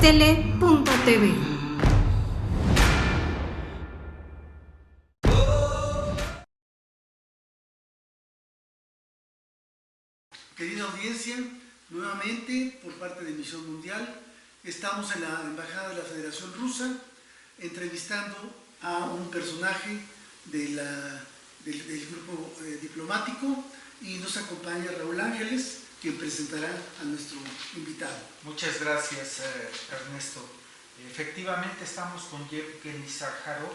Estele.tv. Querida audiencia, nuevamente por parte de Misión Mundial, estamos en la Embajada de la Federación Rusa entrevistando a un personaje del grupo diplomático, y nos acompaña Raúl Ángeles, quien presentará a nuestro invitado. Muchas gracias, Ernesto. Efectivamente estamos con Yevgeny Zakharov,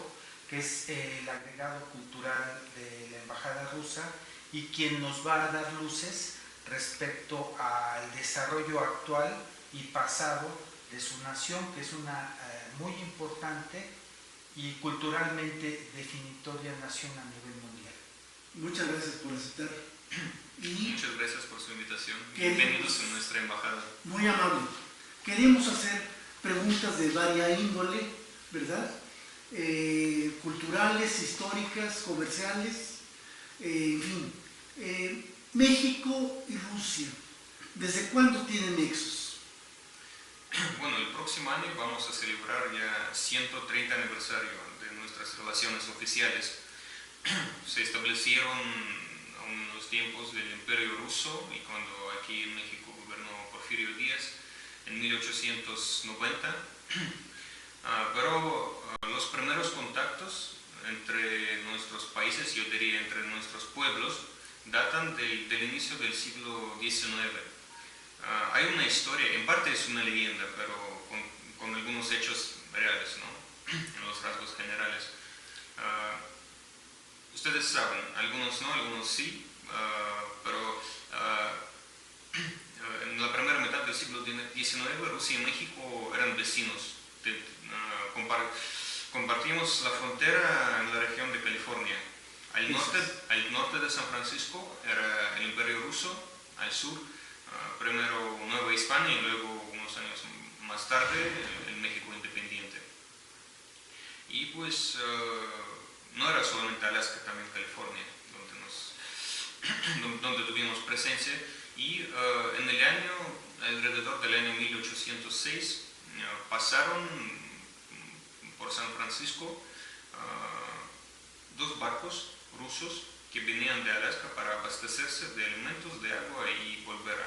que es el agregado cultural de la Embajada Rusa y quien nos va a dar luces respecto al desarrollo actual y pasado de su nación, que es una muy importante y culturalmente definitoria nación a nivel mundial. Muchas gracias por aceptar. Y muchas gracias por su invitación. Bienvenidos a nuestra embajada. Muy amable. Queremos hacer preguntas de varia índole, ¿verdad? Culturales, históricas, comerciales, en fin. México y Rusia, ¿desde cuándo tienen nexos? Bueno, el próximo año vamos a celebrar ya 130 aniversario de nuestras relaciones oficiales. Se establecieron en los tiempos del Imperio Ruso y cuando aquí en México gobernó Porfirio Díaz en 1890. Pero los primeros contactos entre nuestros países, yo diría entre nuestros pueblos, datan del inicio del siglo XIX. Hay una historia, en parte es una leyenda, pero con algunos hechos reales, ¿no? En los rasgos generales. Ustedes saben, algunos no, algunos sí, pero en la primera mitad del siglo XIX Rusia y México eran vecinos. Compartimos la frontera en la región de California. Al norte de San Francisco era el Imperio Ruso, al sur primero Nueva España y luego unos años más tarde el México independiente. Y pues no era solamente Alaska, también California, donde tuvimos presencia. Y en el año, alrededor del año 1806, pasaron por San Francisco dos barcos rusos que venían de Alaska para abastecerse de alimentos, de agua y volver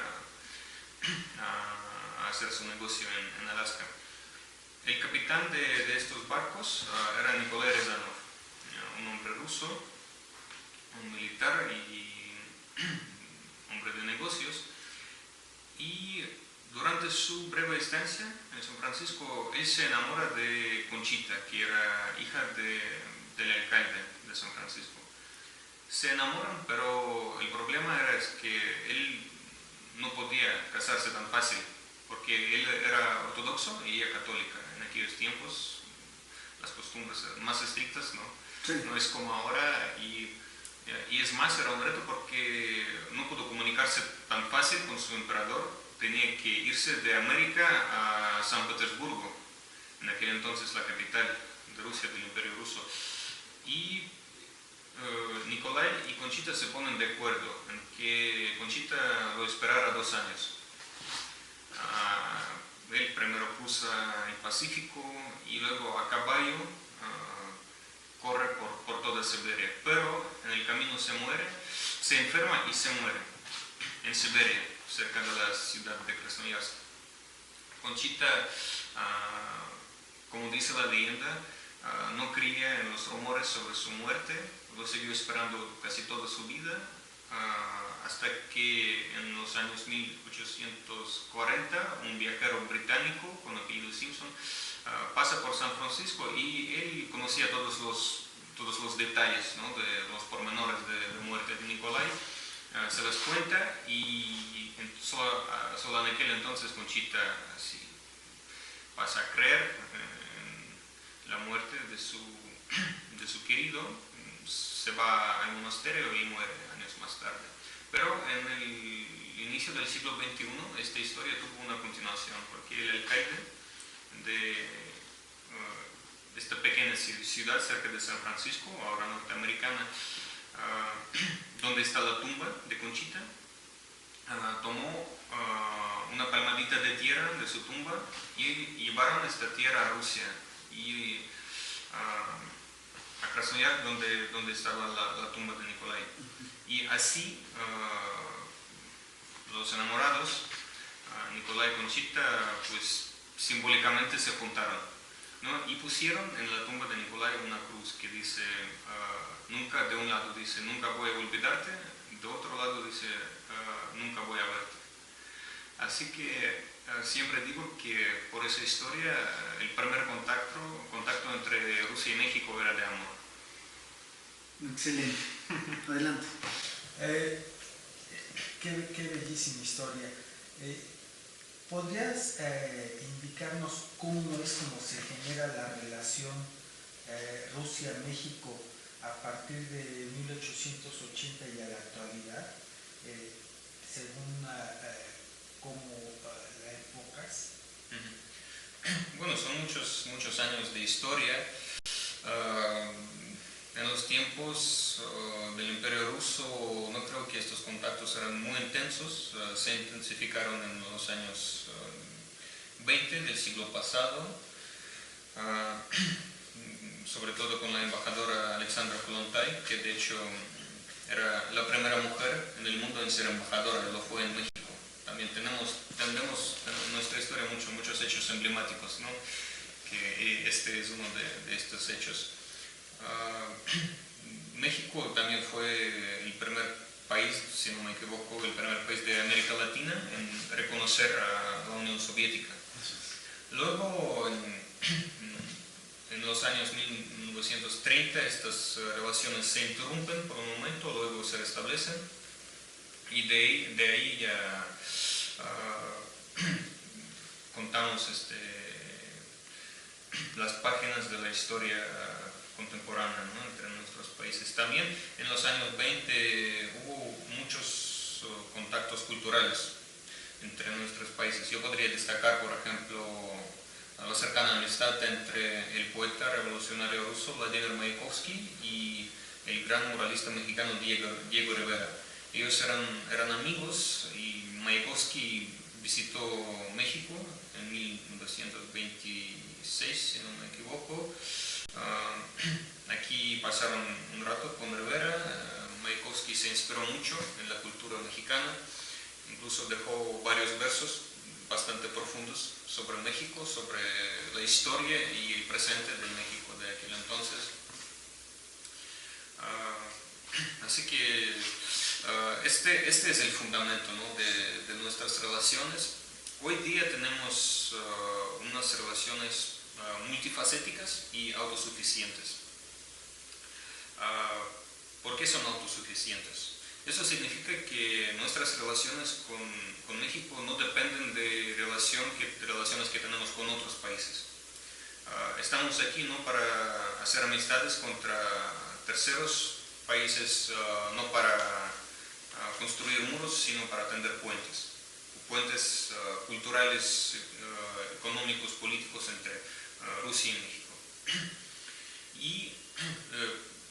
a hacer su negocio en Alaska. El capitán de estos barcos era Nikolai Rezanov, un hombre ruso, un militar y hombre de negocios, y durante su breve estancia en San Francisco él se enamora de Conchita, que era hija del alcalde de San Francisco. Se enamoran, pero el problema era que él no podía casarse tan fácil, porque él era ortodoxo y ella católica. En aquellos tiempos las costumbres eran más estrictas, ¿no? Sí. No es como ahora, y es más, era un reto porque no pudo comunicarse tan fácil con su emperador. Tenía que irse de América a San Petersburgo, en aquel entonces la capital de Rusia, del Imperio Ruso. Y Nikolai y Conchita se ponen de acuerdo en que Conchita lo esperara 2 años. Él primero cruza el Pacífico y luego a caballo corre por toda Siberia, pero en el camino se enferma y se muere en Siberia, cerca de la ciudad de Krasnoyarsk. Conchita, como dice la leyenda, no creía en los rumores sobre su muerte, lo siguió esperando casi toda su vida, hasta que en los años 1840 un viajero británico con apellido Simpson pasa por San Francisco y él conocía todos los detalles, ¿no? De los pormenores de muerte de Nikolai. Se les cuenta y solo en aquel entonces Conchita sí, pasa a creer en la muerte de su querido, se va al monasterio y muere años más tarde. Pero en el inicio del siglo XXI esta historia tuvo una continuación, porque el alcalde de esta pequeña ciudad cerca de San Francisco, ahora norteamericana, donde está la tumba de Conchita, tomó una palmadita de tierra de su tumba y llevaron esta tierra a Rusia y a Krasnoyarsk, donde estaba la tumba de Nikolai. Y así los enamorados, Nikolai y Conchita, pues simbólicamente se juntaron, ¿no? Y pusieron en la tumba de Nikolai una cruz que dice, nunca, de un lado dice, nunca voy a olvidarte, de otro lado dice, nunca voy a verte. Así que siempre digo que por esa historia el primer contacto entre Rusia y México era de amor. Excelente. Adelante. Qué bellísima historia. ¿Podrías indicarnos cómo es como se genera la relación Rusia-México a partir de 1880 y a la actualidad, según cómo la enfocas? Bueno, son muchos años de historia. En los tiempos del Imperio Ruso no creo que estos contactos eran muy intensos, se intensificaron en los años 20 del siglo pasado, sobre todo con la embajadora Alexandra Kollontai, que de hecho era la primera mujer en el mundo en ser embajadora, lo fue en México. También tenemos en nuestra historia muchos hechos emblemáticos, ¿no? Que este es uno de estos hechos. México también fue el primer país, si no me equivoco, el primer país de América Latina en reconocer a la Unión Soviética. Luego, en los años 1930, estas relaciones se interrumpen por un momento, luego se restablecen, y de ahí ya contamos las páginas de la historia contemporánea, ¿no? Entre nuestros países. También en los años 20 hubo muchos contactos culturales entre nuestros países. Yo podría destacar, por ejemplo, la cercana amistad entre el poeta revolucionario ruso Vladimir Mayakovsky y el gran muralista mexicano Diego Rivera. Ellos eran amigos y Mayakovsky visitó México en 1926, si no me equivoco. Aquí pasaron un rato con Rivera. Mayakovsky se inspiró mucho en la cultura mexicana, incluso dejó varios versos bastante profundos sobre México, sobre la historia y el presente de México de aquel entonces. Así que este es el fundamento, ¿no? de nuestras relaciones. Hoy día tenemos unas relaciones multifacéticas y autosuficientes. ¿Por qué son autosuficientes? Eso significa que nuestras relaciones con México no dependen de relaciones que tenemos con otros países. Estamos aquí no para hacer amistades contra terceros países, no para construir muros, sino para tender puentes culturales, económicos, políticos entre Rusia y México.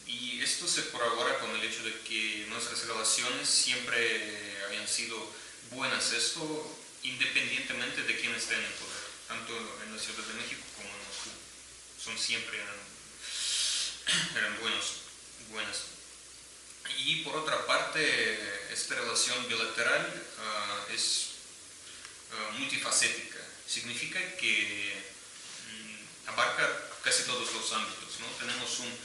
Y esto se corrobora con el hecho de que nuestras relaciones siempre habían sido buenas, esto independientemente de quién esté en el poder, tanto en la Ciudad de México como en Moscú. Eran buenas. Y por otra parte, esta relación bilateral es multifacética. Significa que abarca casi todos los ámbitos, ¿no? Tenemos un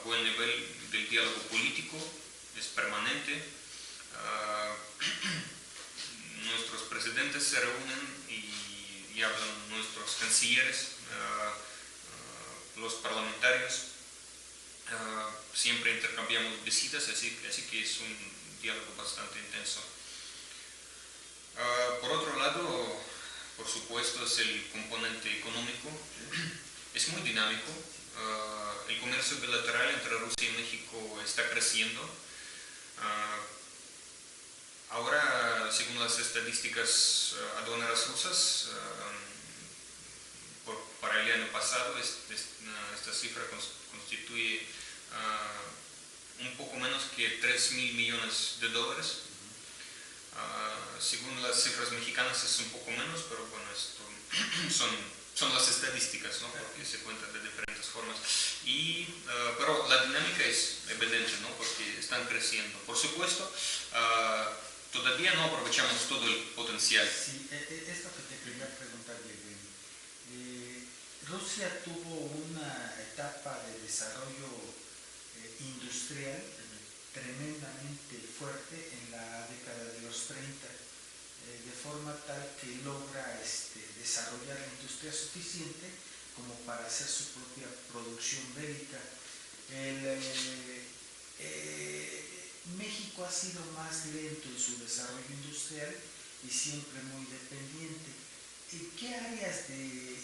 buen nivel del diálogo político, es permanente. Nuestros presidentes se reúnen y hablan nuestros cancilleres, los parlamentarios. Siempre intercambiamos visitas, así que es un diálogo bastante intenso. Por otro lado, por supuesto, es el componente económico. Es muy dinámico. El comercio bilateral entre Rusia y México está creciendo. Ahora, según las estadísticas aduaneras rusas, para el año pasado, esta cifra constituye un poco menos que $3.000 millones. Según las cifras mexicanas es un poco menos, pero bueno, esto son las estadísticas, ¿no? Porque se cuentan de diferentes formas. Pero la dinámica es evidente, ¿no? Porque están creciendo. Por supuesto, todavía no aprovechamos todo el potencial. Sí, esto que te quería preguntar, Rusia tuvo una etapa de desarrollo industrial tremendamente fuerte en la década de los 30, de forma tal que logra desarrollar la industria suficiente como para hacer su propia producción bélica. México ha sido más lento en su desarrollo industrial y siempre muy dependiente. ¿En qué áreas de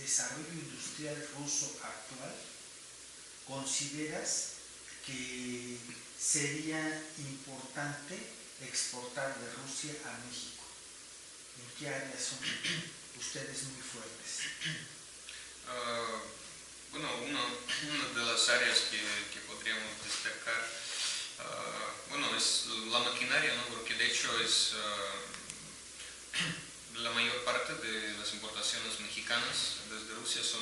desarrollo industrial ruso actual consideras que sería importante exportar de Rusia a México? ¿En qué áreas son ustedes muy fuertes? Bueno, una de las áreas que podríamos destacar, bueno, es la maquinaria, ¿no? Porque de hecho es la mayor parte de las importaciones mexicanas desde Rusia son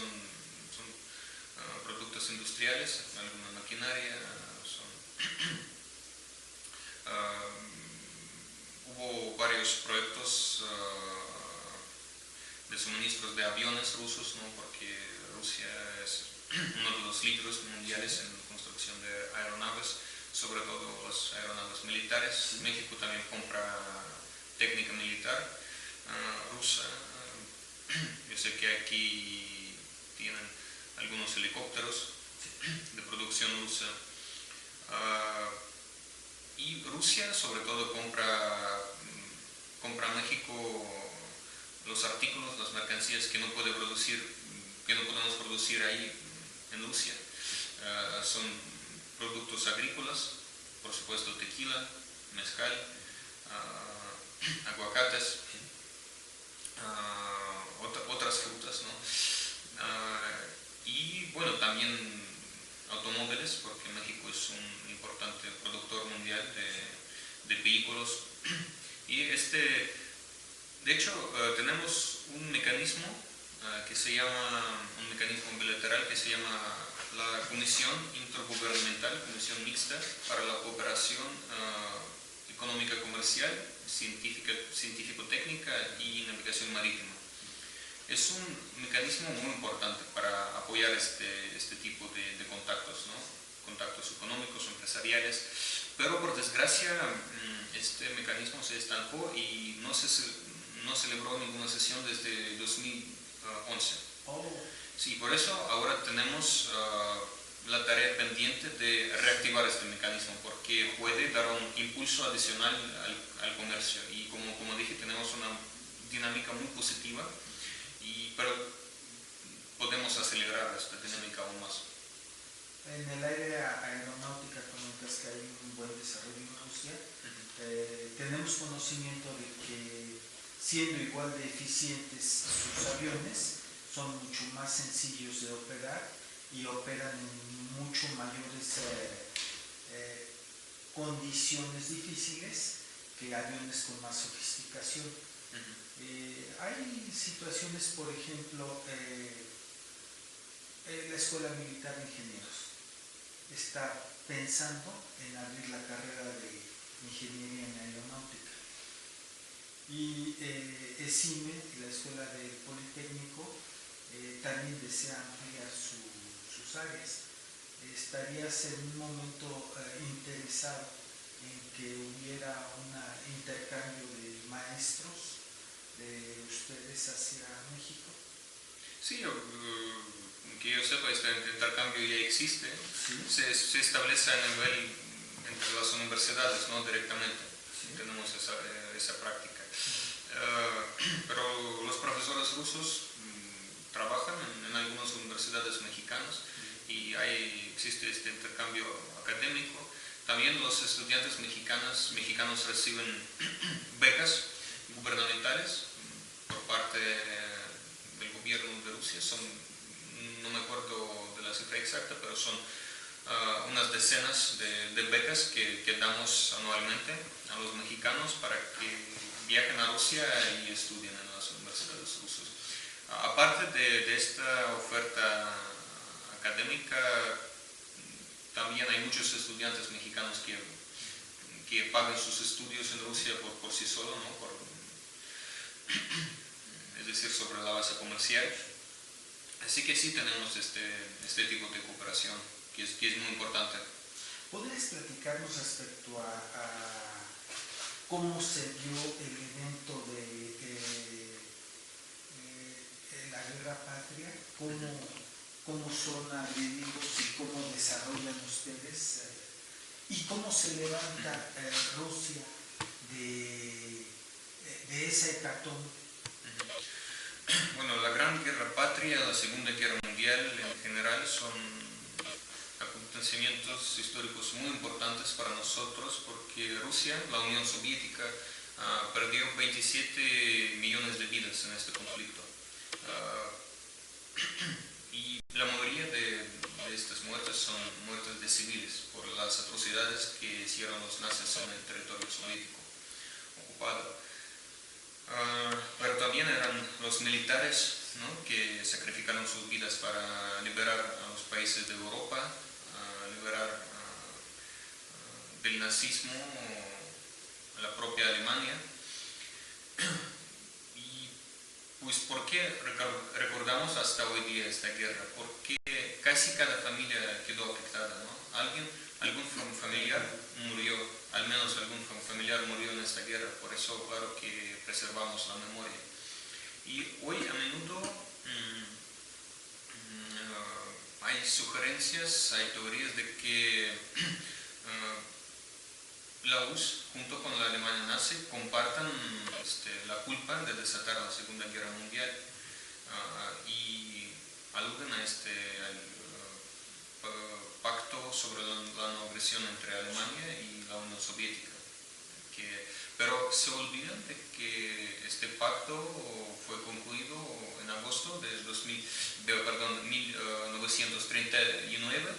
productos industriales, alguna maquinaria, hubo varios proyectos de suministros de aviones rusos, ¿no? Porque Rusia es uno de los líderes mundiales en la construcción de aeronaves, sobre todo las aeronaves militares. México también compra técnica militar rusa. Yo sé que aquí tienen algunos helicópteros de producción rusa. Y Rusia sobre todo compra a México los artículos, las mercancías que no podemos producir ahí en Rusia. Son productos agrícolas, por supuesto tequila, mezcal, aguacates, otras frutas, ¿no? Y bueno, también automóviles, porque México es un importante productor mundial de vehículos. Y de hecho, tenemos un mecanismo un mecanismo bilateral que se llama la Comisión Intergubernamental, Comisión Mixta para la Cooperación Económica Comercial, Científico-Técnica y Navegación Marítima. Es un mecanismo muy importante para apoyar este tipo de contactos, ¿no? Contactos económicos, empresariales, pero por desgracia este mecanismo se estancó y no celebró ninguna sesión desde 2011. Sí, por eso ahora tenemos la tarea pendiente de reactivar este mecanismo, porque puede dar un impulso adicional al comercio y como dije, tenemos una dinámica muy positiva, pero podemos acelerar esta dinámica aún más. En el área aeronáutica comentas que hay un buen desarrollo en Rusia. Tenemos conocimiento de que, siendo igual de eficientes sus aviones, son mucho más sencillos de operar y operan en mucho mayores condiciones difíciles que aviones con más sofisticación. Hay situaciones, por ejemplo, la Escuela Militar de Ingenieros está pensando en abrir la carrera de Ingeniería en Aeronáutica. Y ESIME, la Escuela del Politécnico, también desea ampliar sus áreas. ¿Estarías en un momento interesado en que hubiera un intercambio de maestros de ustedes hacia México? Sí, que yo sepa, este intercambio ya existe. ¿Sí? Se establece a nivel entre las universidades, ¿no? Directamente. ¿Sí? Tenemos esa práctica. Pero los profesores rusos trabajan en algunas universidades mexicanas y existe este intercambio académico. También los estudiantes mexicanos reciben becas gubernamentales por parte del gobierno de Rusia. No me acuerdo de la cifra exacta, pero son unas decenas de becas que damos anualmente a los mexicanos para que viajen a Rusia y estudien en las universidades rusas. Aparte de esta oferta académica, también hay muchos estudiantes mexicanos que pagan sus estudios en Rusia por sí solos, ¿no? Es decir, sobre la base comercial. Así que sí tenemos este tipo de cooperación, que es muy importante. ¿Podrías platicarnos respecto a cómo se dio el evento de la guerra patria? ¿Cómo son agredidos y cómo desarrollan ustedes? ¿Y cómo se levanta Rusia de esa hecatombe? Bueno, la Gran Guerra Patria, la Segunda Guerra Mundial en general son acontecimientos históricos muy importantes para nosotros porque Rusia, la Unión Soviética, perdió 27 millones de vidas en este conflicto. Y la mayoría de estas muertes son muertes de civiles por las atrocidades que hicieron los nazis en el territorio soviético ocupado. Pero también eran los militares, ¿no?, que sacrificaron sus vidas para liberar a los países de Europa, liberar del nazismo a la propia Alemania. Y pues, ¿por qué recordamos hasta hoy día esta guerra? Porque casi cada familia quedó afectada, ¿no? Algún familiar murió, al menos algún familiar murió en esta guerra, por eso claro que preservamos la memoria. Y hoy a menudo hay sugerencias, hay teorías de que la URSS junto con la Alemania nazi compartan la culpa de desatar la Segunda Guerra Mundial y aluden a pacto sobre la no agresión entre Alemania y la Unión Soviética. Pero se olvidan de que este pacto fue concluido en agosto de 1939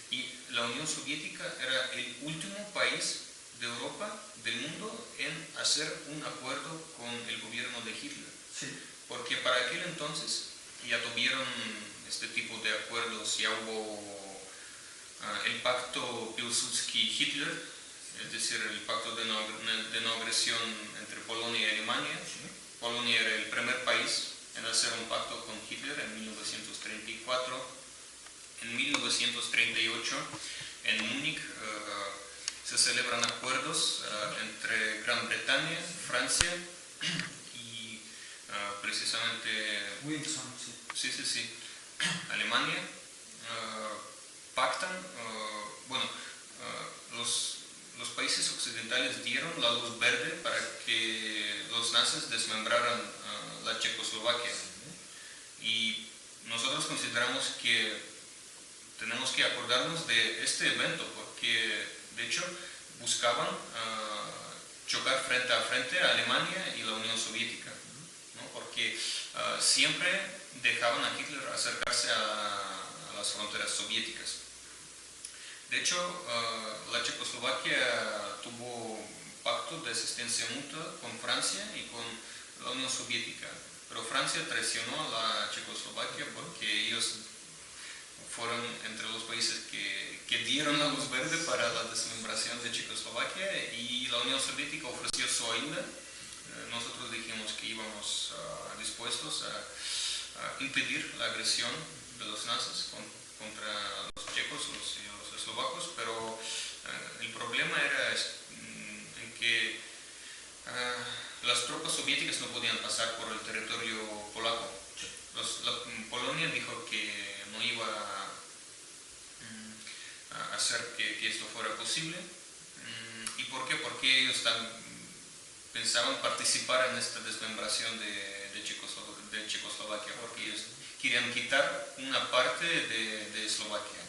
y la Unión Soviética era el último país de Europa, del mundo, en hacer un acuerdo con el gobierno de Hitler. Sí. Porque para aquel entonces ya tuvieron este tipo de acuerdos, ya hubo el pacto Pilsudski-Hitler, es decir, el pacto de no agresión entre Polonia y Alemania. Sí. Polonia era el primer país en hacer un pacto con Hitler en 1934. En 1938, en Múnich, se celebran acuerdos entre Gran Bretaña, Francia y precisamente Wilson, sí, Alemania. Pactan, los países occidentales dieron la luz verde para que los nazis desmembraran la Checoslovaquia. Y nosotros consideramos que tenemos que acordarnos de este evento porque, de hecho, buscaban chocar frente a frente a Alemania y la Unión Soviética, ¿no? Porque siempre dejaban a Hitler acercarse a las fronteras soviéticas. De hecho, la Checoslovaquia tuvo pacto de asistencia mutua con Francia y con la Unión Soviética, pero Francia traicionó a la Checoslovaquia porque ellos fueron entre los países que dieron la luz verde para la desmembración de Checoslovaquia y la Unión Soviética ofreció su ayuda. Nosotros dijimos que íbamos dispuestos a impedir la agresión de los nazis contra los checos y los eslovacos, pero el problema era en que las tropas soviéticas no podían pasar por el territorio polaco. Polonia dijo que no iba a hacer que esto fuera posible. ¿Y por qué? Porque ellos pensaban participar en esta desmembración de Checoslovaquia, porque ellos querían quitar una parte de Eslovaquia.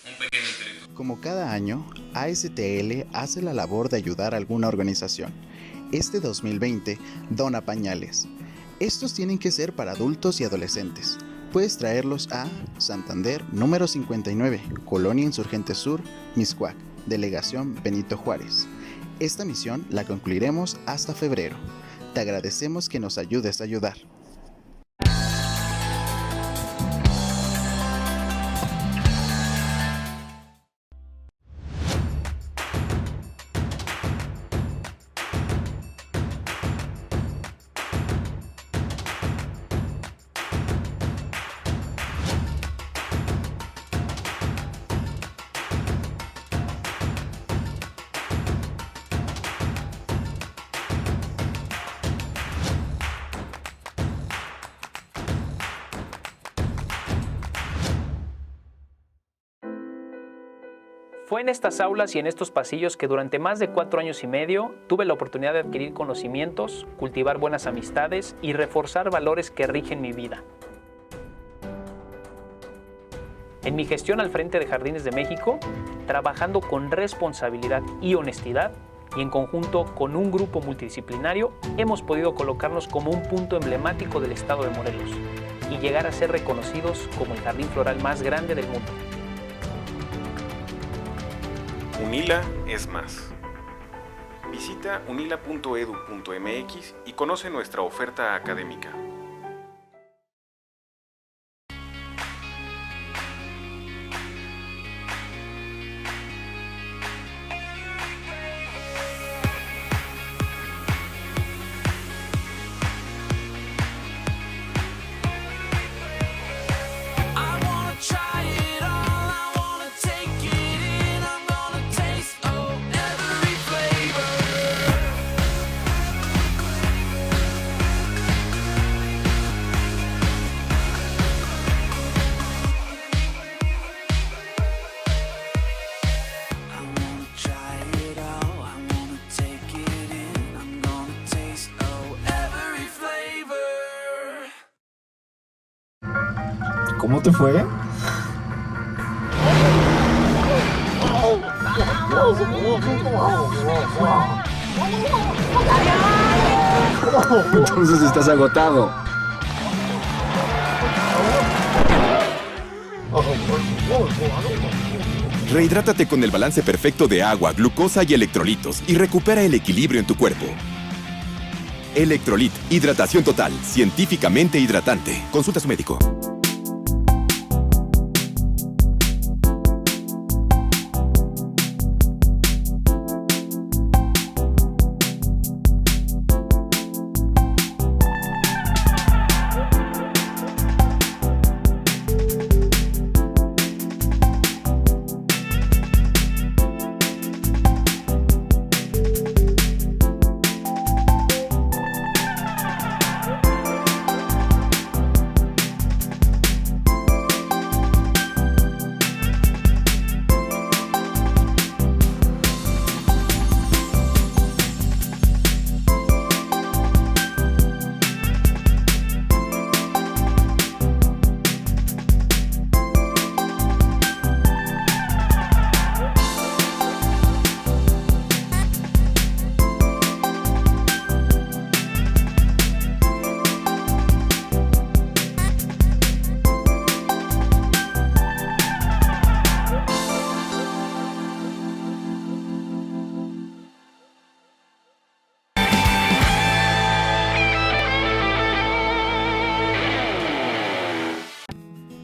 Un pequeño territorio. Como cada año, ASTL hace la labor de ayudar a alguna organización. Este 2020 dona pañales. Estos tienen que ser para adultos y adolescentes. puedes traerlos a Santander, número 59, Colonia Insurgente Sur, Mixcoac, Delegación Benito Juárez. Esta misión la concluiremos hasta febrero. Te agradecemos que nos ayudes a ayudar. Fue en estas aulas y en estos pasillos que durante más de 4 años y medio tuve la oportunidad de adquirir conocimientos, cultivar buenas amistades y reforzar valores que rigen mi vida. En mi gestión al frente de Jardines de México, trabajando con responsabilidad y honestidad, y en conjunto con un grupo multidisciplinario, hemos podido colocarnos como un punto emblemático del estado de Morelos y llegar a ser reconocidos como el jardín floral más grande del mundo. UNILA es más. Visita unila.edu.mx y conoce nuestra oferta académica. ¿Cómo te fue? Entonces estás agotado. Rehidrátate con el balance perfecto de agua, glucosa y electrolitos y recupera el equilibrio en tu cuerpo. Electrolit, hidratación total, científicamente hidratante. Consulta a su médico.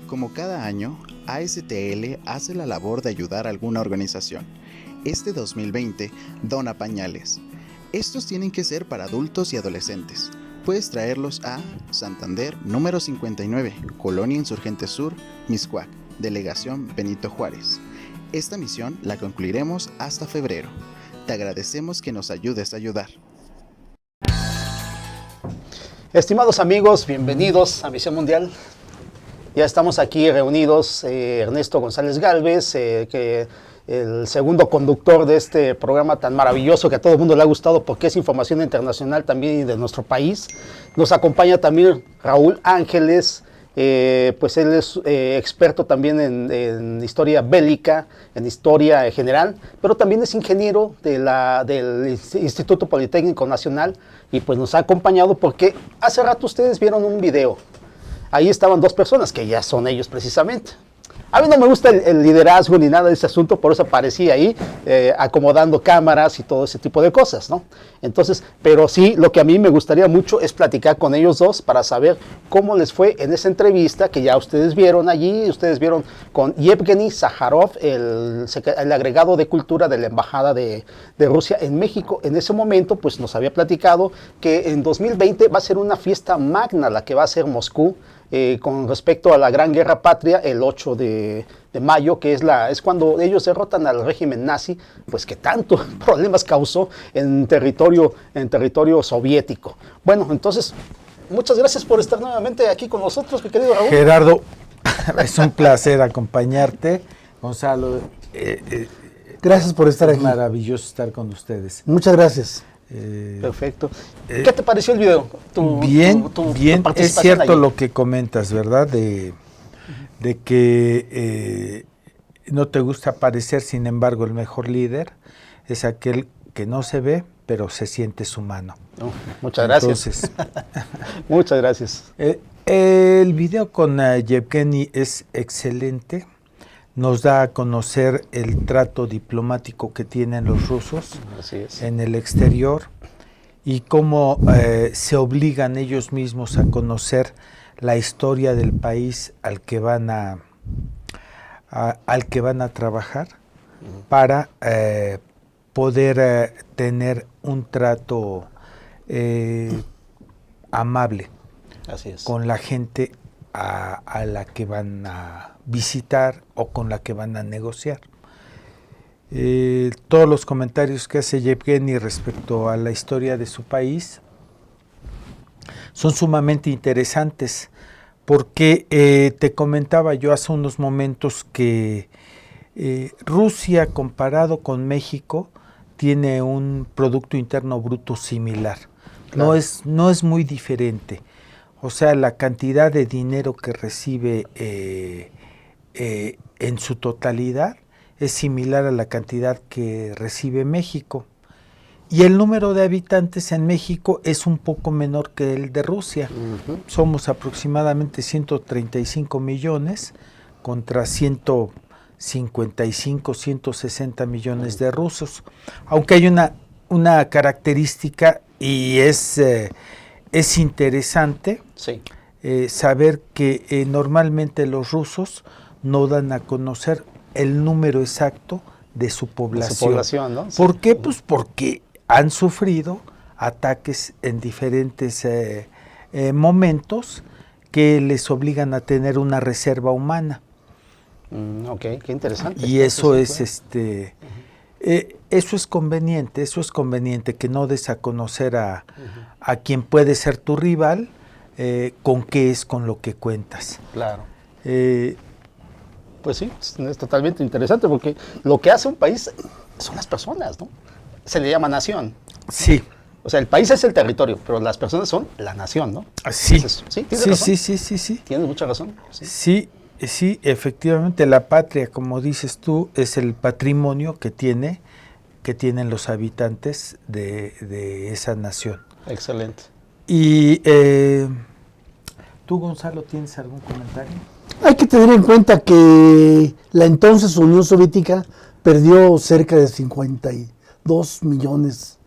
Como cada año, ASTL hace la labor de ayudar a alguna organización. Este 2020 dona pañales. Estos tienen que ser para adultos y adolescentes. Puedes traerlos a Santander, número 59, Colonia Insurgente Sur, Mixcoac, Delegación Benito Juárez. Esta misión la concluiremos hasta febrero. Te agradecemos que nos ayudes a ayudar. Estimados amigos, bienvenidos a Misión Mundial. Ya estamos aquí reunidos, Ernesto González Gálvez, que el segundo conductor de este programa tan maravilloso que a todo el mundo le ha gustado porque es información internacional también y de nuestro país. Nos acompaña también Raúl Ángeles, pues él es experto también en historia bélica, en historia general, pero también es ingeniero del Instituto Politécnico Nacional y pues nos ha acompañado porque hace rato ustedes vieron un video. ahí estaban 2 personas, que ya son ellos precisamente. A mí no me gusta el liderazgo ni nada de ese asunto, por eso aparecí ahí acomodando cámaras y todo ese tipo de cosas, ¿no? Entonces, pero sí, lo que a mí me gustaría mucho es platicar con ellos 2 para saber cómo les fue en esa entrevista que ya ustedes vieron allí. Ustedes vieron con Yevgeny Zakharov, el agregado de Cultura de la Embajada de Rusia en México. En ese momento, pues nos había platicado que en 2020 va a ser una fiesta magna la que va a hacer Moscú, con respecto a la Gran Guerra Patria, el 8 de mayo, que es cuando ellos derrotan al régimen nazi, pues que tanto problemas causó en territorio soviético. Bueno, entonces, muchas gracias por estar nuevamente aquí con nosotros, mi querido Raúl. Gerardo, es un placer acompañarte. Gonzalo, gracias por estar aquí. Es maravilloso estar con ustedes. Muchas gracias. Perfecto. ¿Qué te pareció el video? Bien, es cierto allí. lo que comentas, ¿verdad? De que no te gusta parecer, sin embargo, el mejor líder es aquel que no se ve, pero se siente su mano. Muchas gracias. Entonces, muchas gracias. El video con Yevgeny es excelente. Nos da a conocer el trato diplomático que tienen los rusos en el exterior y cómo se obligan ellos mismos a conocer la historia del país al que van a trabajar para poder tener un trato amable con la gente a la que van a visitar o con la que van a negociar. Todos los comentarios que hace Yevgeny respecto a la historia de su país son sumamente interesantes, porque te comentaba yo hace unos momentos que Rusia, comparado con México, tiene un Producto Interno Bruto similar. Claro. No es muy diferente. O sea, la cantidad de dinero que recibe en su totalidad es similar a la cantidad que recibe México. Y el número de habitantes en México es un poco menor que el de Rusia. Somos aproximadamente 135 millones contra 155, 160 millones de rusos. Aunque hay una característica y es interesante saber que normalmente los rusos no dan a conocer el número exacto de su población. ¿No? ¿Por qué? Pues porque han sufrido ataques en diferentes momentos que les obligan a tener una reserva humana. Ok, qué interesante. Y eso es eso es conveniente que no des a conocer a quien puede ser tu rival con qué es con lo que cuentas. Claro. Pues sí, es totalmente interesante porque lo que hace un país son las personas, ¿no? Se le llama nación. Sí. O sea, el país es el territorio, pero las personas son la nación, ¿no? Sí. Entonces, ¿tienes razón? Sí. Tienes mucha razón. Sí, efectivamente, la patria, como dices tú, es el patrimonio que tienen los habitantes de esa nación. Excelente. Y ¿tú, Gonzalo, tienes algún comentario? Hay que tener en cuenta que la entonces Unión Soviética perdió cerca de 52 millones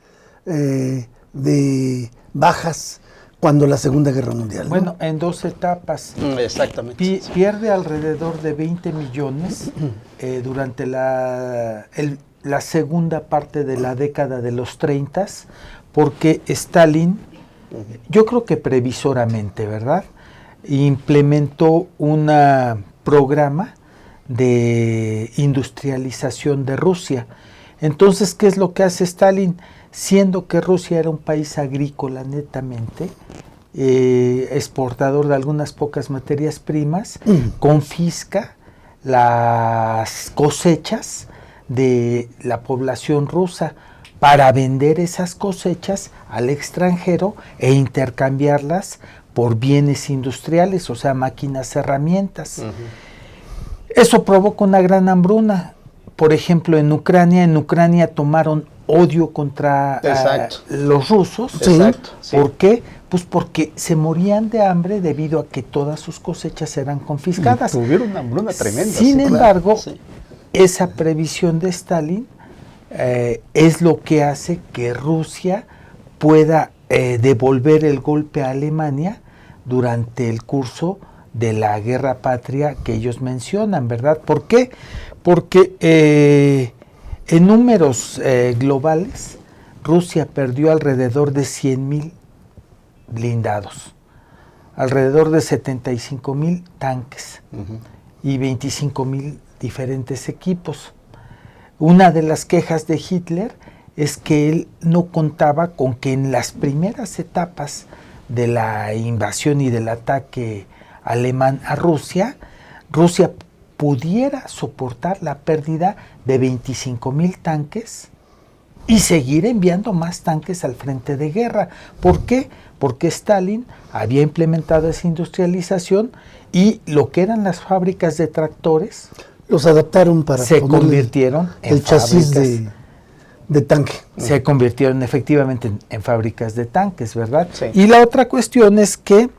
de bajas cuando la Segunda Guerra Mundial, ¿no? Bueno, en 2 etapas. Exactamente. Pierde alrededor de 20 millones durante la segunda parte de la década de los 30, porque Stalin, yo creo que previsoramente, ¿verdad?, implementó un programa de industrialización de Rusia. Entonces, ¿qué es lo que hace Stalin? Siendo que Rusia era un país agrícola netamente, exportador de algunas pocas materias primas, confisca las cosechas de la población rusa para vender esas cosechas al extranjero e intercambiarlas por bienes industriales, o sea, máquinas, herramientas. Eso provoca una gran hambruna. Por ejemplo, en Ucrania tomaron odio contra los rusos. Exacto. ¿Por qué? Pues porque se morían de hambre debido a que todas sus cosechas eran confiscadas. Tuvieron una hambruna tremenda. Sin embargo, sí. Esa previsión de Stalin es lo que hace que Rusia pueda devolver el golpe a Alemania durante el curso de la guerra patria que ellos mencionan, ¿verdad? ¿Por qué? Porque en números globales, Rusia perdió alrededor de 100,000 blindados, alrededor de 75,000 tanques y 25,000 diferentes equipos. Una de las quejas de Hitler es que él no contaba con que en las primeras etapas de la invasión y del ataque alemán a Rusia, Rusia pudiera soportar la pérdida de 25,000 tanques y seguir enviando más tanques al frente de guerra. ¿Por qué? Porque Stalin había implementado esa industrialización y lo que eran las fábricas de tractores los adaptaron para se convirtieron en el chasis fábricas de tanque. Se convirtieron efectivamente en fábricas de tanques, ¿verdad? Sí. Y la otra cuestión es que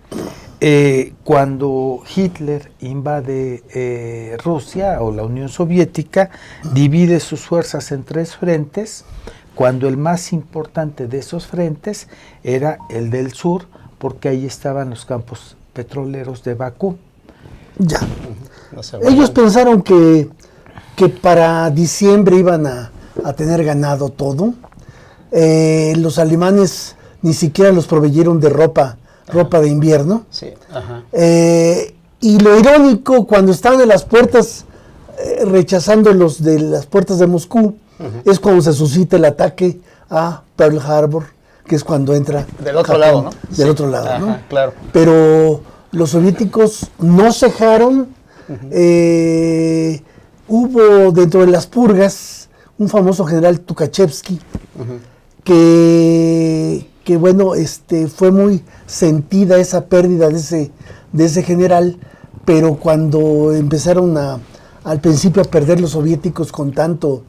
cuando Hitler invade Rusia o la Unión Soviética, divide sus fuerzas en 3 frentes, cuando el más importante de esos frentes era el del sur, porque ahí estaban los campos petroleros de Bakú. Ya. Ellos pensaron que para diciembre iban a tener ganado todo. Los alemanes ni siquiera los proveyeron de ropa de invierno. Sí. Y lo irónico, cuando estaban en las puertas rechazando los de las puertas de Moscú, es cuando se suscita el ataque a Pearl Harbor, que es cuando entra del otro Japón, lado, ¿no? Del otro lado, ¿no? Claro. Pero los soviéticos no cejaron. Hubo dentro de las purgas un famoso general Tukhachevsky que bueno, fue muy sentida esa pérdida de ese general, pero cuando empezaron al principio a perder los soviéticos con tanto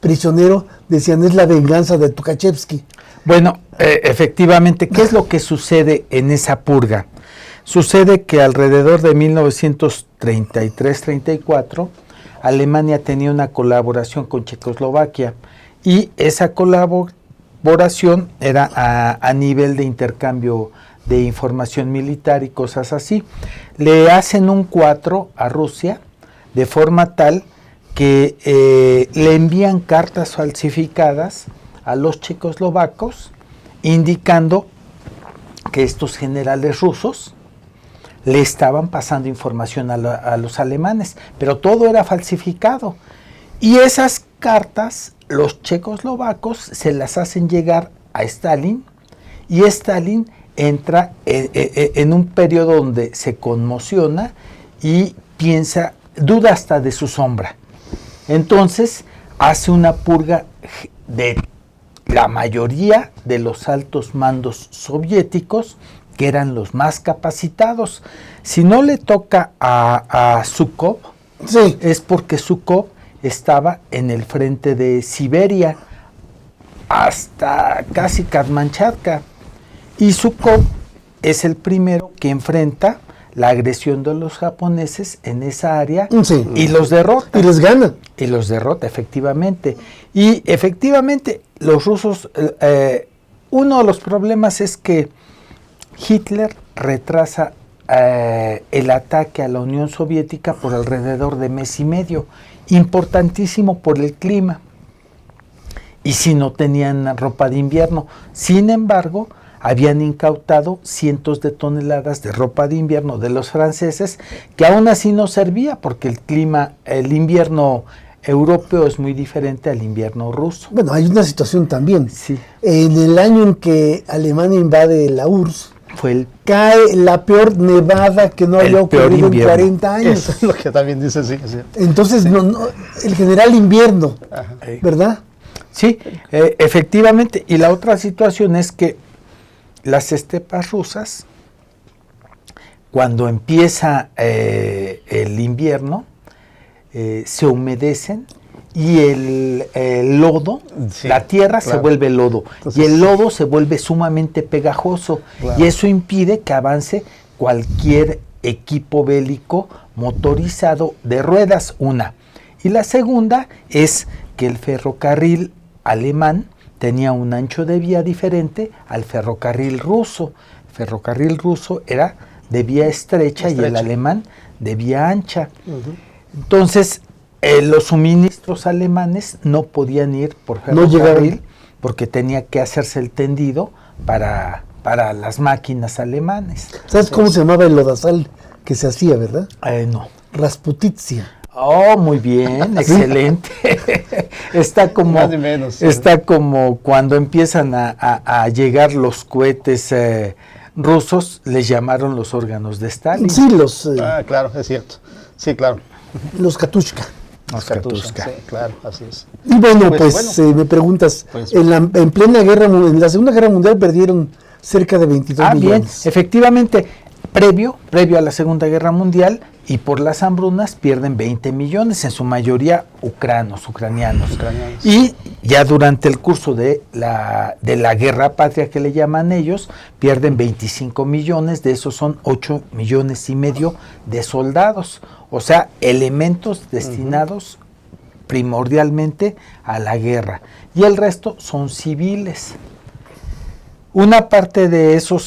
prisionero, decían es la venganza de Tukhachevsky. Bueno, efectivamente, ¿qué es lo que sucede en esa purga? Sucede que alrededor de 1933-34, Alemania tenía una colaboración con Checoslovaquia y esa colaboración era a nivel de intercambio de información militar y cosas así. Le hacen un 4 a Rusia de forma tal que le envían cartas falsificadas a los checoslovacos indicando que estos generales rusos le estaban pasando información a los alemanes, pero todo era falsificado. Y esas cartas los checoslovacos se las hacen llegar a Stalin y Stalin entra en un periodo donde se conmociona y piensa, duda hasta de su sombra. Entonces hace una purga de la mayoría de los altos mandos soviéticos, que eran los más capacitados. Si no le toca a Zhukov, sí, es porque Zhukov estaba en el frente de Siberia hasta casi Kamchatka, y Zhukov es el primero que enfrenta la agresión de los japoneses en esa área, sí, y los derrota. Y les gana. Y los derrota, efectivamente. Y efectivamente, los rusos, uno de los problemas es que Hitler retrasa el ataque a la Unión Soviética por alrededor de mes y medio, importantísimo por el clima, y si no tenían ropa de invierno. Sin embargo, habían incautado cientos de toneladas de ropa de invierno de los franceses, que aún así no servía, porque el invierno europeo es muy diferente al invierno ruso. Bueno, hay una situación también. Sí. En el año en que Alemania invade la URSS, cae la peor nevada que no había ocurrido en 40 años. Eso es lo que también dice, sí. Entonces, el general invierno, ¿verdad? Sí, efectivamente. Y la otra situación es que las estepas rusas, cuando empieza el invierno, se humedecen y el lodo, Sí, la tierra se claro. vuelve lodo, Entonces, y el lodo se vuelve sumamente pegajoso, Claro. y eso impide que avance cualquier equipo bélico motorizado de ruedas, una. Y la segunda es que el ferrocarril alemán tenía un ancho de vía diferente al ferrocarril ruso. El ferrocarril ruso era de vía estrecha y el Estrecha. alemán de vía ancha. Entonces, los suministros alemanes no podían ir por No ferrocarril llegaron. porque tenía que hacerse el tendido para las máquinas alemanes. ¿Sabes cómo se llamaba el lodazal que se hacía, verdad? No. Rasputitsia. Oh, muy bien, excelente. Está como, Más ni menos, sí. está como cuando empiezan a llegar los cohetes rusos, les llamaron los órganos de Stalin. Sí, Claro, es cierto. Sí, claro. los Katushka. Los Katusha, Katusha. sí, claro, así es. Y bueno, Pues, me preguntas, Pues- en plena guerra, en la Segunda Guerra Mundial perdieron cerca de 22 Bien, millones. efectivamente, previo a la Segunda Guerra Mundial y por las hambrunas pierden 20 millones, en su mayoría ucranianos. Ucranianos. Y ya durante el curso de la guerra patria que le llaman ellos, pierden 25 millones, de esos son 8 millones y medio de soldados, o sea, elementos destinados primordialmente a la guerra, y el resto son civiles. Una parte de esos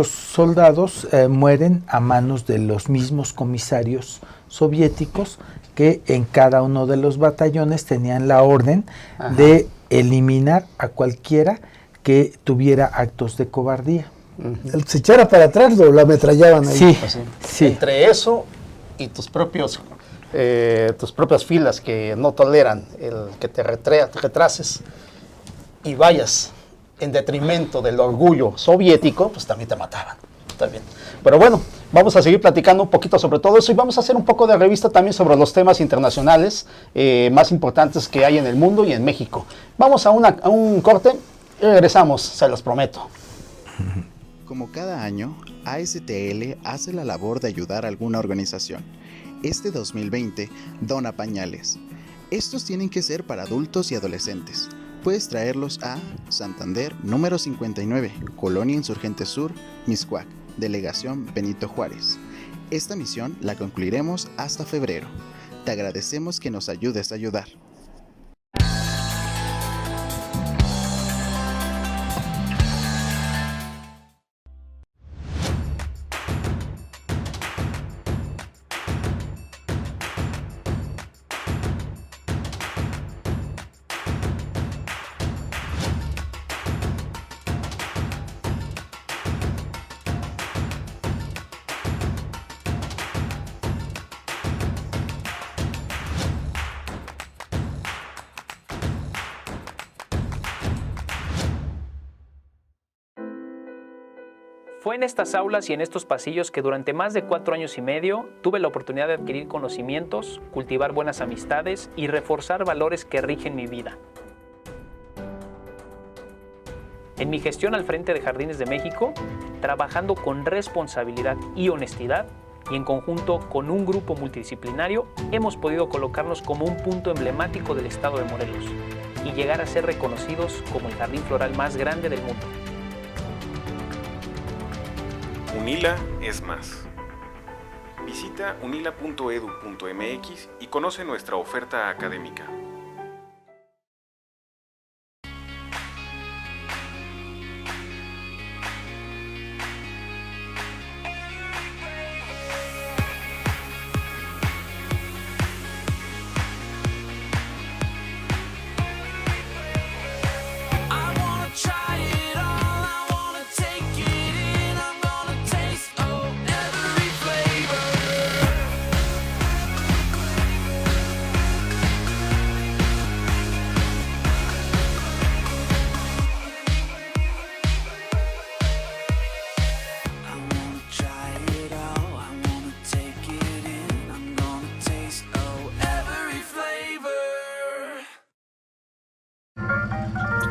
soldados mueren a manos de los mismos comisarios soviéticos que en cada uno de los batallones tenían la orden Ajá. de eliminar a cualquiera que tuviera actos de cobardía. El que se echara para atrás lo ametrallaban ahí. Sí, Así. sí. Entre eso y tus propias filas que no toleran el que te retrases y vayas en detrimento del orgullo soviético, pues también te mataban. También. Pero bueno, vamos a seguir platicando un poquito sobre todo eso y vamos a hacer un poco de revista también sobre los temas internacionales más importantes que hay en el mundo y en México. Vamos a un corte y regresamos, se los prometo. Como cada año, ASTL hace la labor de ayudar a alguna organización. Este 2020 dona pañales. Estos tienen que ser para adultos y adolescentes. Puedes traerlos a Santander, número 59, Colonia Insurgente Sur, Mixcoac, Delegación Benito Juárez. Esta misión la concluiremos hasta febrero. Te agradecemos que nos ayudes a ayudar. Fue en estas aulas y en estos pasillos que durante más de 4 años y medio tuve la oportunidad de adquirir conocimientos, cultivar buenas amistades y reforzar valores que rigen mi vida. En mi gestión al frente de Jardines de México, trabajando con responsabilidad y honestidad, y en conjunto con un grupo multidisciplinario, hemos podido colocarnos como un punto emblemático del estado de Morelos y llegar a ser reconocidos como el jardín floral más grande del mundo. UNILA es más. Visita unila.edu.mx y conoce nuestra oferta académica.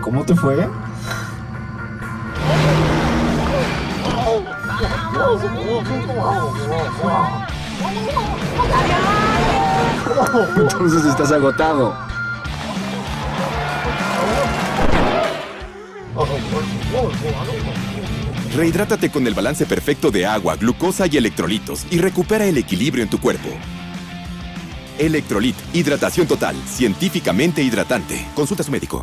¿Cómo te fue? Entonces estás agotado. Rehidrátate con el balance perfecto de agua, glucosa y electrolitos y recupera el equilibrio en tu cuerpo. Electrolit, hidratación total, científicamente hidratante. Consulta a su médico.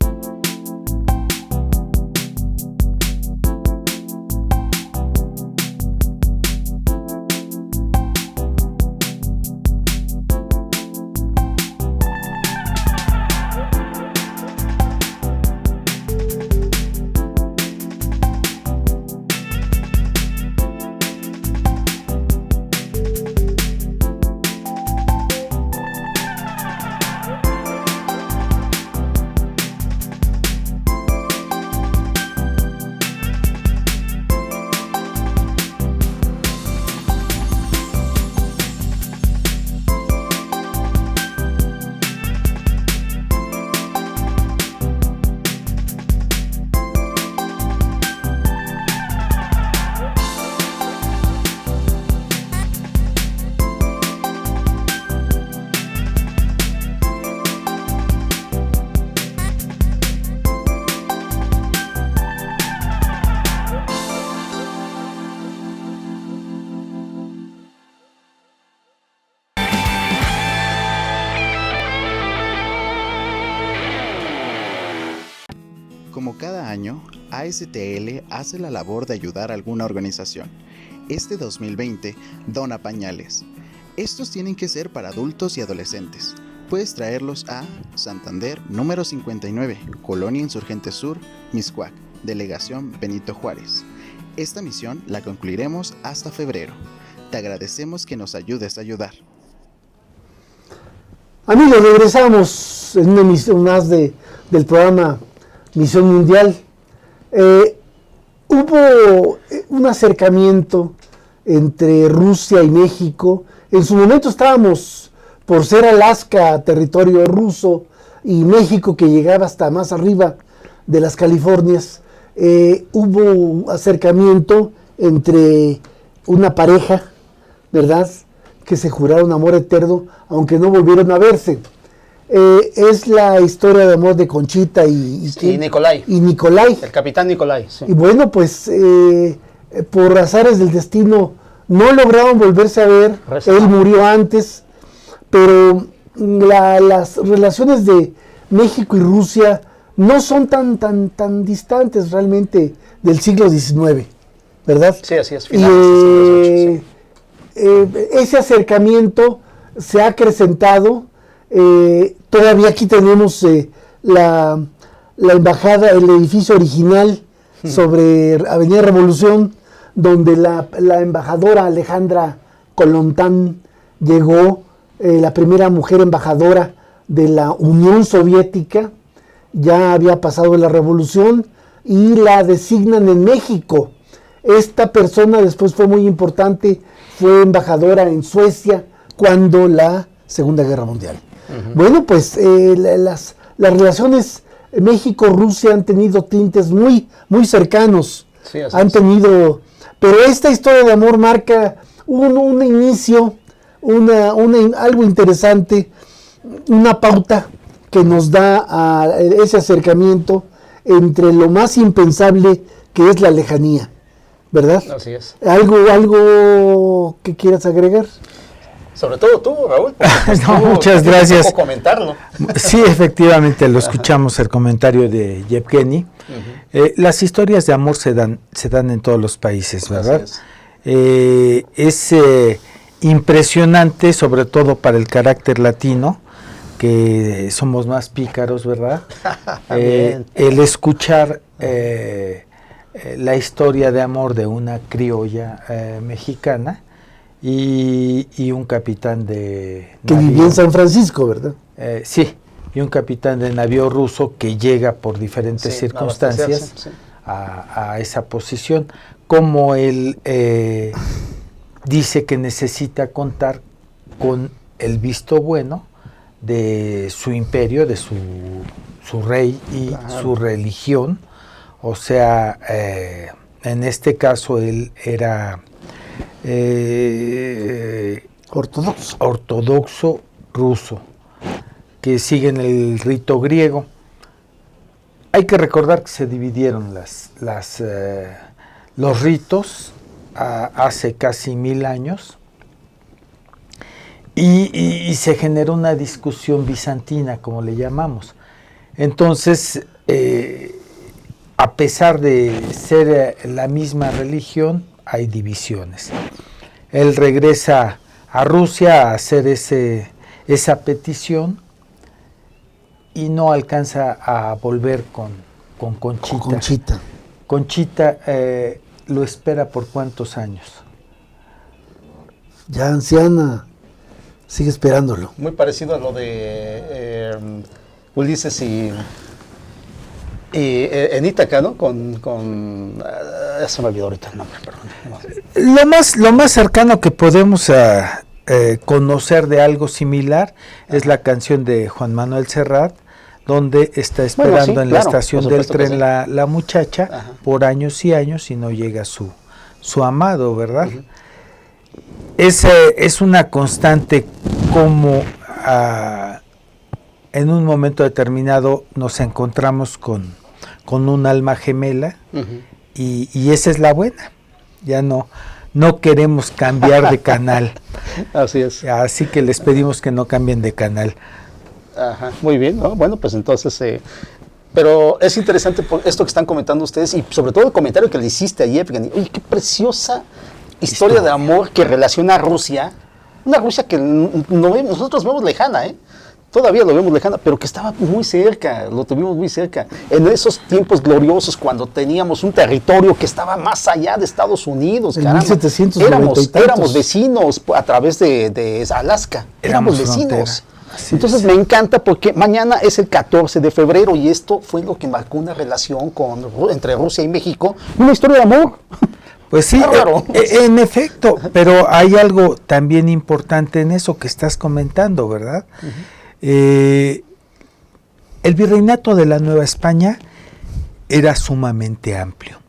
Como cada año, ASTL hace la labor de ayudar a alguna organización. Este 2020 dona pañales. Estos tienen que ser para adultos y adolescentes. Puedes traerlos a Santander, número 59, Colonia Insurgente Sur, Mixcoac, Delegación Benito Juárez. Esta misión la concluiremos hasta febrero. Te agradecemos que nos ayudes a ayudar. Amigos, regresamos en una emisión más del programa Misión Mundial. Hubo un acercamiento entre Rusia y México. En su momento estábamos por ser Alaska, territorio ruso, y México, que llegaba hasta más arriba de las Californias. Hubo un acercamiento entre una pareja, ¿verdad?, que se juraron amor eterno, aunque no volvieron a verse. Es la historia de amor de Conchita y Nikolai. Y Nikolai. El capitán Nikolai. Sí. Y bueno, pues por azares del destino no lograron volverse a ver. Él murió antes, pero las relaciones de México y Rusia no son tan distantes realmente del siglo XIX, ¿verdad? Sí, así es. Finales del siglo XVIII, sí. Ese acercamiento se ha acrecentado. Todavía aquí tenemos la embajada, el edificio original sobre Avenida Revolución, donde la embajadora Alejandra Kollontai llegó, la primera mujer embajadora de la Unión Soviética. Ya había pasado la revolución y la designan en México. Esta persona después fue muy importante, fue embajadora en Suecia cuando la Segunda Guerra Mundial. Bueno, pues las relaciones México-Rusia han tenido tintes muy cercanos. Sí, han tenido, pero esta historia de amor marca un inicio, algo interesante, una pauta que nos da a ese acercamiento entre lo más impensable que es la lejanía, ¿verdad? Así es. ¿Algo que quieras agregar? Sobre todo tú, Raúl. No, muchas gracias. Poco comentarlo. Sí, efectivamente, lo escuchamos el comentario de Yevgeny. Las historias de amor se dan en todos los países, ¿verdad? Es impresionante, sobre todo para el carácter latino, que somos más pícaros, ¿verdad? El escuchar la historia de amor de una criolla mexicana y un capitán de que navío, vivía en San Francisco, ¿verdad? Sí, y un capitán de navío ruso que llega por diferentes circunstancias a esa posición, como él dice que necesita contar con el visto bueno de su imperio, de su rey y su religión. O sea, en este caso él era ortodoxo ruso, que siguen el rito griego. Hay que recordar que se dividieron los ritos hace casi 1000 años y se generó una discusión bizantina, como le llamamos. Entonces, a pesar de ser la misma religión, hay divisiones. Él regresa a Rusia a hacer esa petición y no alcanza a volver con Conchita. Conchita lo espera por ¿cuántos años? Ya anciana, sigue esperándolo. Muy parecido a lo de Ulises y en Ítaca, ¿no? Se me olvidó ahorita el nombre, perdón. Lo más cercano que podemos conocer de algo similar es la canción de Juan Manuel Serrat, donde está esperando en la estación del tren la muchacha por años y años y no llega su amado, ¿verdad? Es una constante como en un momento determinado nos encontramos con un alma gemela y esa es la buena. Ya no queremos cambiar de canal. Así es. Así que les pedimos que no cambien de canal. Ajá, muy bien, ¿no? Bueno, pues entonces, pero es interesante por esto que están comentando ustedes y sobre todo el comentario que le hiciste a Yevgeny. Oye, qué preciosa historia de amor que relaciona a Rusia, una Rusia que nosotros vemos lejana, todavía lo vemos lejana, pero que estaba muy cerca, lo tuvimos muy cerca, en esos tiempos gloriosos cuando teníamos un territorio que estaba más allá de Estados Unidos, en caramba. 1790 éramos vecinos a través de Alaska, éramos vecinos. Entonces me encanta porque mañana es el 14 de febrero y esto fue lo que marcó una relación entre Rusia y México, una historia de amor. Pues sí, en efecto, pero hay algo también importante en eso que estás comentando, ¿verdad? El virreinato de la Nueva España era sumamente amplio,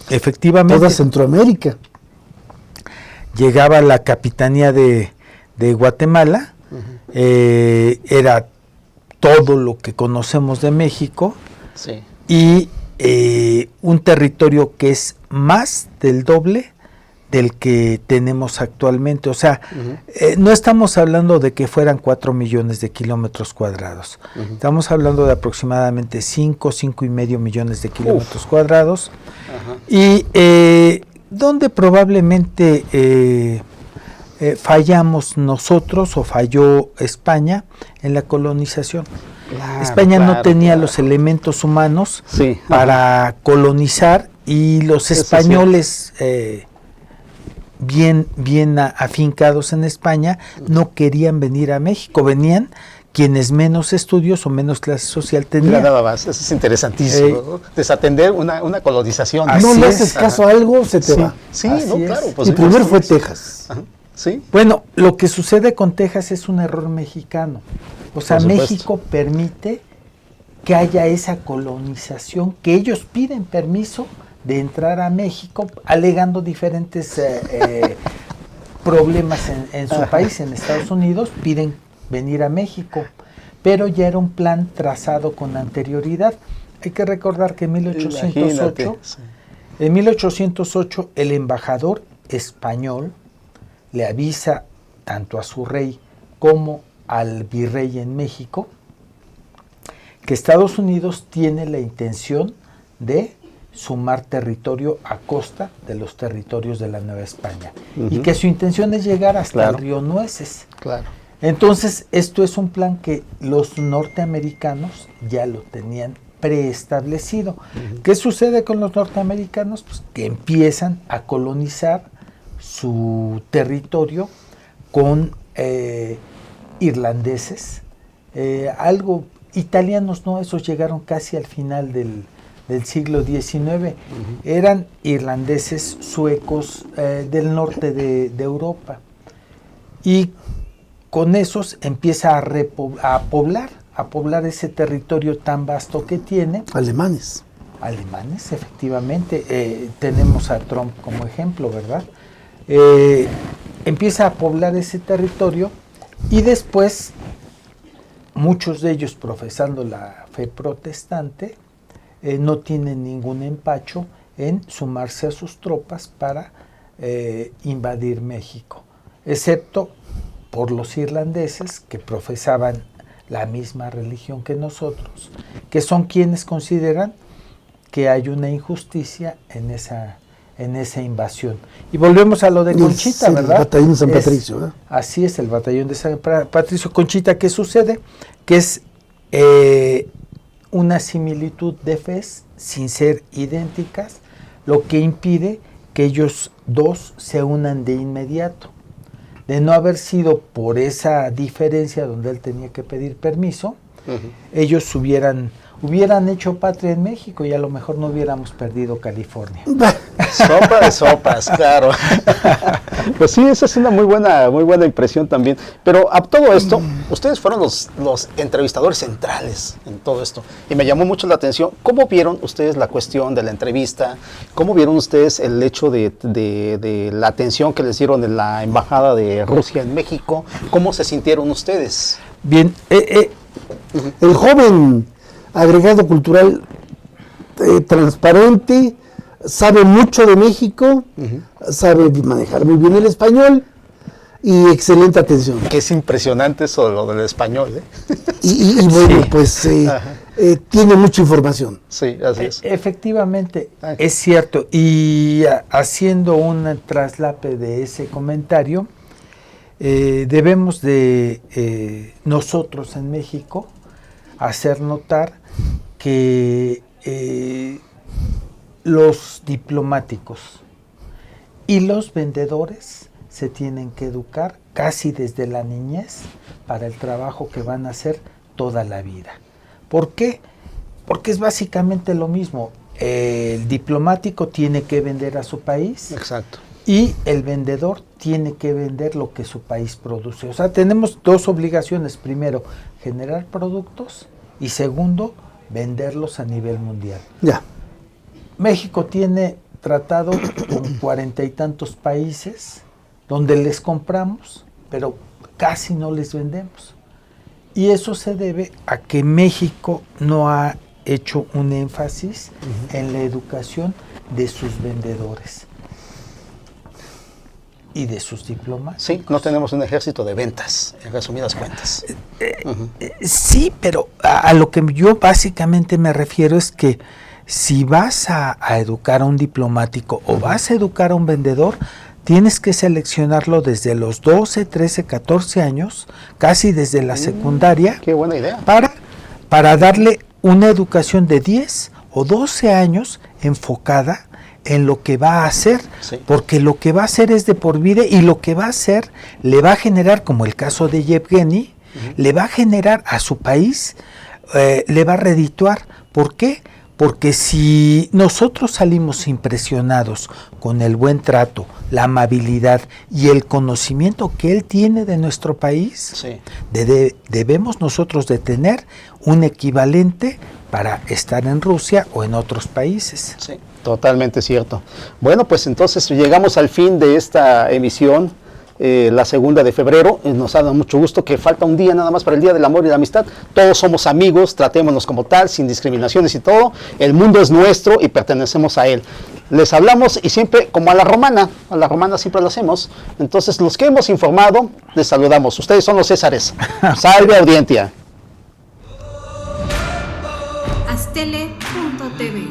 efectivamente. Toda Centroamérica. Llegaba la capitanía de Guatemala, era todo lo que conocemos de México, sí. Y un territorio que es más del doble del que tenemos actualmente. O sea, no estamos hablando de que fueran 4 millones de kilómetros cuadrados. Estamos hablando de aproximadamente 5.5 millones de kilómetros cuadrados. Y donde probablemente fallamos nosotros o falló España en la colonización. España no tenía los elementos humanos para colonizar y los españoles bien afincados en España no querían venir a México, venían quienes menos estudios o menos clase social tenían. Nada más, eso es interesantísimo, ¿no? Desatender una colonización. No le haces caso a algo, se te va. Sí, no, claro. Pues y primero fue Texas. Sí. Bueno, lo que sucede con Texas es un error mexicano. O sea, México permite que haya esa colonización, que ellos piden permiso de entrar a México, alegando diferentes problemas en su país, en Estados Unidos, piden venir a México, pero ya era un plan trazado con anterioridad. Hay que recordar que en 1808 el embajador español le avisa tanto a su rey como al virrey en México que Estados Unidos tiene la intención de sumar territorio a costa de los territorios de la Nueva España y que su intención es llegar hasta el río Nueces. Entonces, esto es un plan que los norteamericanos ya lo tenían preestablecido. ¿Qué sucede con los norteamericanos? Pues que empiezan a colonizar su territorio con irlandeses, algo italianos, no, esos llegaron casi al final del siglo XIX, eran irlandeses, suecos, del norte de Europa, y con esos empieza a poblar ese territorio tan vasto que tiene. Alemanes, efectivamente, tenemos a Trump como ejemplo, ¿verdad? empieza a poblar ese territorio y después muchos de ellos profesando la fe protestante no tienen ningún empacho en sumarse a sus tropas para invadir México, excepto por los irlandeses que profesaban la misma religión que nosotros, que son quienes consideran que hay una injusticia en esa invasión. Y volvemos a lo de Conchita, ¿verdad? El batallón de San Patricio, ¿verdad? Así es, el batallón de San Patricio. Conchita, ¿qué sucede? Que es una similitud de fes sin ser idénticas, lo que impide que ellos dos se unan de inmediato. De no haber sido por esa diferencia donde él tenía que pedir permiso, ellos hubieran hecho patria en México y a lo mejor no hubiéramos perdido California. Sopa de sopas, claro. Pues sí, esa es una muy buena impresión también. Pero a todo esto, ustedes fueron los entrevistadores centrales en todo esto. Y me llamó mucho la atención, ¿cómo vieron ustedes la cuestión de la entrevista? ¿Cómo vieron ustedes el hecho de la atención que les dieron en la Embajada de Rusia en México? ¿Cómo se sintieron ustedes? Bien, el joven agregado cultural transparente, sabe mucho de México, sabe manejar muy bien el español y excelente atención. Que es impresionante eso, lo del español, ¿eh? Y bueno, pues tiene mucha información. Sí, así es. Efectivamente, es cierto. Y haciendo un traslape de ese comentario, debemos de nosotros en México hacer notar que los diplomáticos y los vendedores se tienen que educar casi desde la niñez para el trabajo que van a hacer toda la vida. ¿Por qué? Porque es básicamente lo mismo. El diplomático tiene que vender a su país. Exacto. Y el vendedor tiene que vender lo que su país produce. O sea, tenemos dos obligaciones. Primero, generar productos y segundo, venderlos a nivel mundial. Ya. México tiene tratado con 40 y tantos países donde les compramos, pero casi no les vendemos. Y eso se debe a que México no ha hecho un énfasis en la educación de sus vendedores y de sus diplomáticos. Sí, no tenemos un ejército de ventas, en resumidas cuentas. Sí, pero a lo que yo básicamente me refiero es que si vas a educar a un diplomático o vas a educar a un vendedor, tienes que seleccionarlo desde los 12, 13, 14 años, casi desde la secundaria. Qué buena idea. Para darle una educación de 10 o 12 años enfocada en lo que va a hacer, porque lo que va a hacer es de por vida y lo que va a hacer le va a generar, como el caso de Yevgeny, le va a generar a su país, le va a redituar. ¿Por qué? Porque si nosotros salimos impresionados con el buen trato, la amabilidad y el conocimiento que él tiene de nuestro país, debemos nosotros de tener un equivalente para estar en Rusia o en otros países. Sí, totalmente cierto. Bueno, pues entonces llegamos al fin de esta emisión, la 2 de febrero. Nos ha dado mucho gusto que falta un día nada más para el Día del Amor y la Amistad. Todos somos amigos, tratémonos como tal, sin discriminaciones y todo. El mundo es nuestro y pertenecemos a él. Les hablamos y siempre como a la romana siempre lo hacemos. Entonces los que hemos informado, les saludamos. Ustedes son los Césares. Salve audiencia. Astele.tv.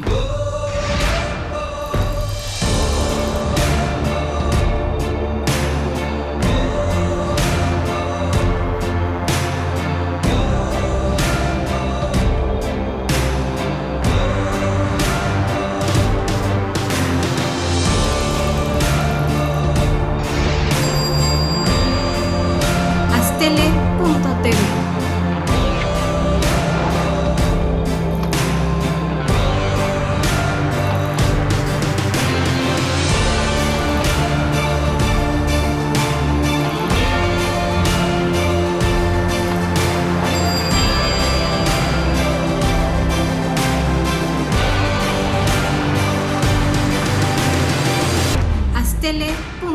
Astele.tv.